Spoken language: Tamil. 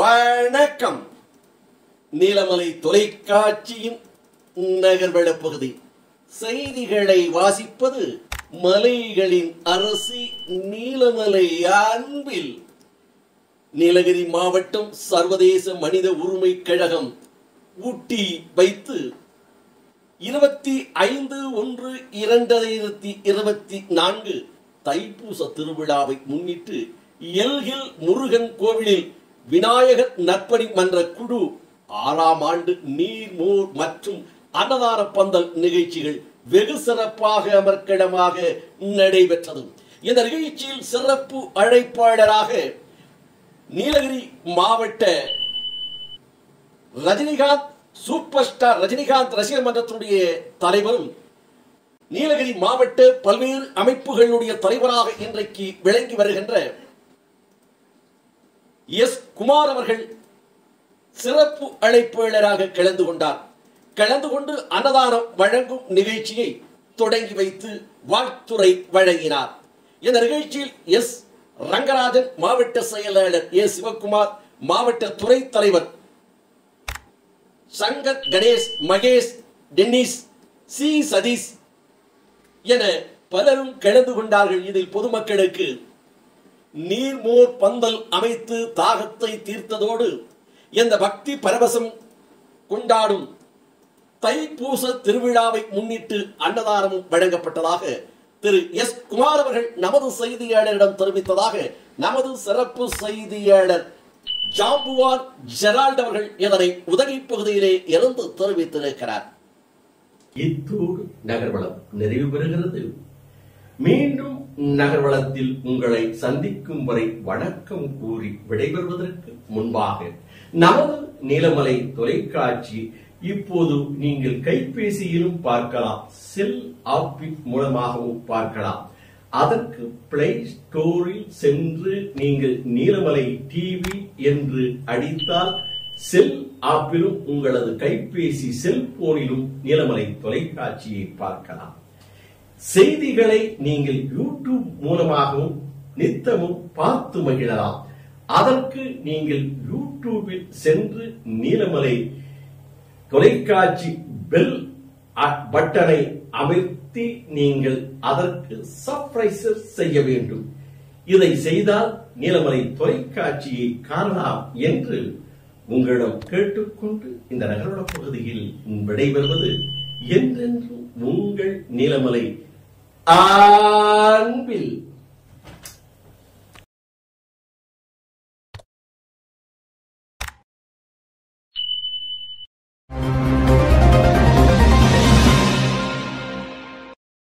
வணக்கம். நீலமலை தொலைக்காட்சியின் நகர்வள பகுதி செய்திகளை வாசிப்பது மலைகளின் அரசி நீலமலை அன்பில். நீலகிரி மாவட்டம் சர்வதேச மனித உரிமை கழகம் ஊட்டி வைத்து 25/1/2024 தைப்பூச திருவிழாவை முன்னிட்டு எல்கில் முருகன் கோவிலில் விநாயகர் நற்பணி மன்ற குழு 6ஆம் ஆண்டு நீர்மோர் மற்றும் அன்னதான பந்தல் நிகழ்ச்சிகள் வெகு சிறப்பாக அமர்க்களமாக நடைபெற்றது. இந்த நிகழ்ச்சியில் சிறப்பு அழைப்பாளராக நீலகிரி மாவட்ட ரஜினிகாந்த் சூப்பர் ஸ்டார் ரஜினிகாந்த் ரசிகர் மன்றத்தினுடைய தலைவரும் நீலகிரி மாவட்ட பல்வேறு அமைப்புகளுடைய தலைவராக இன்றைக்கு விளங்கி வருகின்ற எஸ். குமார் அவர்கள் சிறப்பு அழைப்பாளராக கலந்து கொண்டார். கலந்து கொண்டு அன்னதானம் வழங்கும் நிகழ்ச்சியை தொடங்கி வைத்து வாழ்த்துரை வழங்கினார். இந்த நிகழ்ச்சியில் எஸ். ரங்கராஜன் மாவட்ட செயலாளர் ஏ. சிவகுமார், மாவட்ட துறை தலைவர் சங்கர், கணேஷ், மகேஷ், டென்னிஸ், சி. சதீஷ் என பலரும் கலந்து கொண்டார்கள். இதில் பொதுமக்களுக்கு நீர்மோர் பந்தல் அமைத்து தாகத்தை தீர்த்ததோடு இந்த பக்தி பரவசம் கொண்டாடும் தைப்பூச திருவிழாவை முன்னிட்டு அன்னதானமும் வழங்கப்பட்டதாக திரு எஸ். குமார் அவர்கள் நமது செய்தியாளரிடம் தெரிவித்ததாக நமது சிறப்பு செய்தியாளர் ஜாம்புவான் ஜெரால்ட் அவர்கள் இதனை உதகை பகுதியிலே இருந்து தெரிவித்திருக்கிறார். இத்தோடு நகர்வளம் நிறைவு பெறுகிறது. மீண்டும் நகர்வளத்தில் உங்களை சந்திக்கும் வரை வணக்கம் கூறி விடைபெறுவதற்கு முன்பாக நமது நீலமலை தொலைக்காட்சி இப்போது நீங்கள் கைபேசியிலும் பார்க்கலாம், செல் ஆப்பின் மூலமாகவும் பார்க்கலாம். அதற்கு பிளே ஸ்டோரில் சென்று நீங்கள் நீலமலை டிவி என்று அடித்தால் செல் ஆப்பிலும் உங்களது கைபேசி செல்போனிலும் நீலமலை தொலைக்காட்சியை பார்க்கலாம். செய்திகளை நீங்கள் யூடியூப் மூலமாகவும் நித்தமும் பார்த்து மகிழலாம். அதற்கு நீங்கள் யூடியூபில் சென்று நீலமலை தொலைக்காட்சி பெல் பட்டனை அமர்த்தி நீங்கள் அதற்கு சப்ஸ்கிரைப் செய்ய வேண்டும். இதை செய்தால் நீலமலை தொலைக்காட்சியை காணலாம் என்று உங்களிடம் கேட்டுக்கொண்டு இந்த நகர்வள பகுதியில் விடைபெறுவது என்றென்றும் உங்கள் நீலமலை அன்பில்.